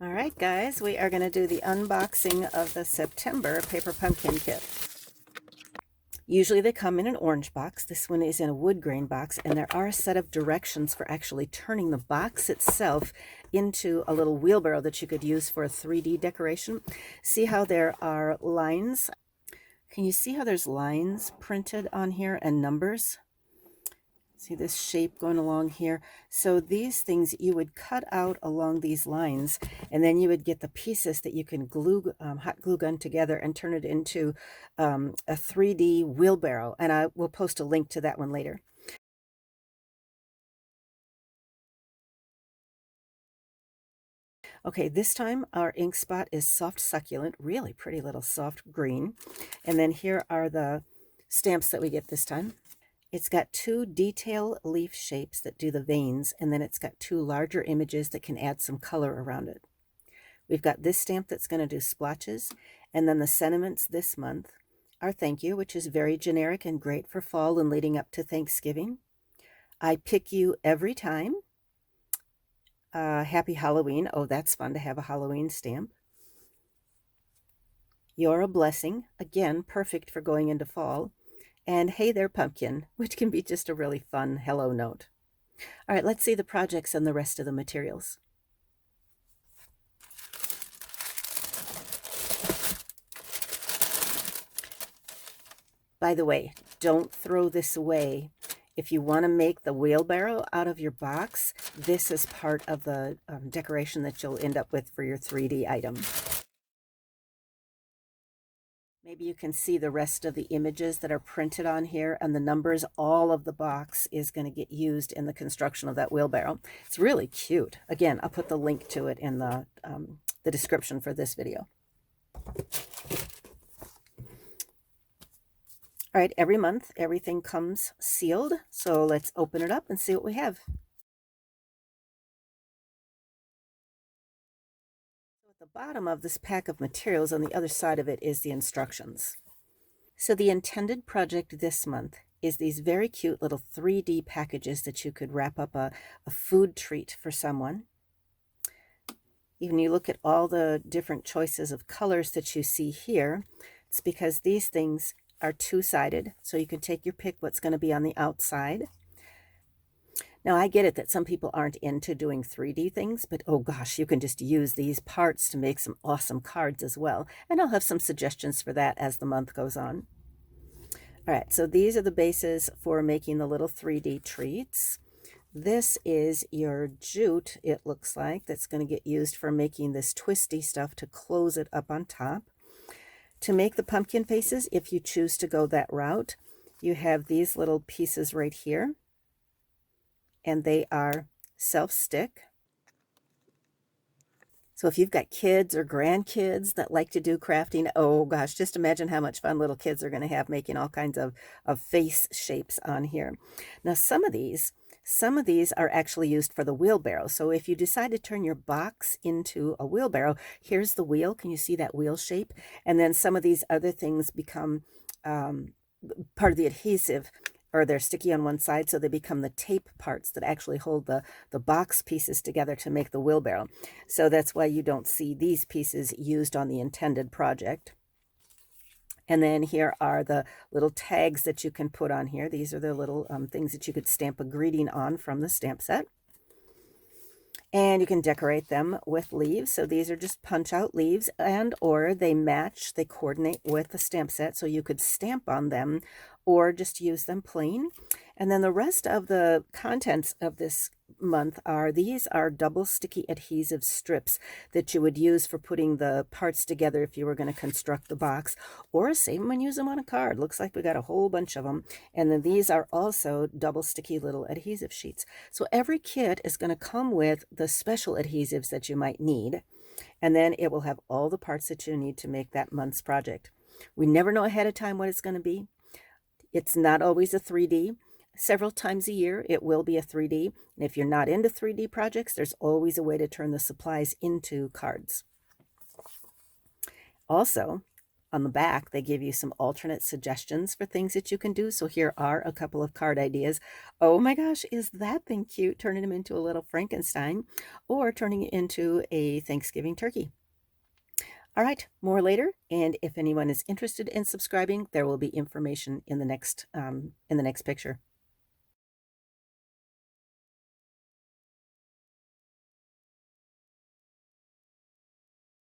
All right, guys, we are going to do the unboxing of the September paper pumpkin kit. Usually they come in an orange box. This one is in a wood grain box, and there are a set of directions for actually turning the box itself into a little wheelbarrow that you could use for a 3D decoration. See how there are lines? Can you see how there's lines printed on here and numbers? See this shape going along here? So these things you would cut out along these lines, and then you would get the pieces that you can glue, hot glue gun together and turn it into a 3D wheelbarrow. And I will post a link to that one later. Okay, this time our ink spot is soft succulent, really pretty little soft green. And then here are the stamps that we get this time. It's got two detail leaf shapes that do the veins, and then it's got two larger images that can add some color around it. We've got this stamp that's going to do splotches, and then the sentiments this month are thank you, which is very generic and great for fall and leading up to Thanksgiving. I pick you every time. Happy Halloween. Oh, that's fun to have a Halloween stamp. You're a blessing. Again, perfect for going into fall. And hey there, pumpkin, which can be just a really fun hello note. All right, let's see the projects and the rest of the materials. By the way, don't throw this away. If you want to make the wheelbarrow out of your box, this is part of the decoration that you'll end up with for your 3D item. Maybe you can see the rest of the images that are printed on here, and the numbers. All of the box is going to get used in the construction of that wheelbarrow. It's really cute. Again, I'll put the link to it in the description for this video. All right, every month, everything comes sealed. So let's open it up and see what we have. So at the bottom of this pack of materials, on the other side of it, is the instructions. So the intended project this month is these very cute little 3D packages that you could wrap up a food treat for someone. Even you look at all the different choices of colors that you see here, it's because these things are two-sided, so you can take your pick what's going to be on the outside. Now, I get it that some people aren't into doing 3D things, but oh gosh, you can just use these parts to make some awesome cards as well. And I'll have some suggestions for that as the month goes on. All right, so these are the bases for making the little 3D treats. This is your jute, it looks like, that's going to get used for making this twisty stuff to close it up on top. To make the pumpkin faces, if you choose to go that route, you have these little pieces right here, and they are self-stick. So if you've got kids or grandkids that like to do crafting, oh gosh, just imagine how much fun little kids are going to have making all kinds of face shapes on here. Now, some of these are actually used for the wheelbarrow. So if you decide to turn your box into a wheelbarrow, here's the wheel. Can you see that wheel shape? And then some of these other things become part of the adhesive, or they're sticky on one side, so they become the tape parts that actually hold the box pieces together to make the wheelbarrow. So that's why you don't see these pieces used on the intended project. And then here are the little tags that you can put on here. These are the little things that you could stamp a greeting on from the stamp set. And you can decorate them with leaves. So these are just punch out leaves, and or they match, they coordinate with the stamp set, so you could stamp on them or just use them plain. And then the rest of the contents of this month are, these are double sticky adhesive strips that you would use for putting the parts together if you were going to construct the box, or save them and use them on a card. Looks like we got a whole bunch of them. And then these are also double sticky little adhesive sheets. So every kit is going to come with the special adhesives that you might need, and then it will have all the parts that you need to make that month's project. We never know ahead of time what it's going to be. It's not always a 3D. Several times a year, it will be a 3D. And if you're not into 3D projects, there's always a way to turn the supplies into cards. Also, on the back, they give you some alternate suggestions for things that you can do. So here are a couple of card ideas. Oh my gosh, is that thing cute? Turning him into a little Frankenstein or turning it into a Thanksgiving turkey. All right, more later. And if anyone is interested in subscribing, there will be information in the next picture.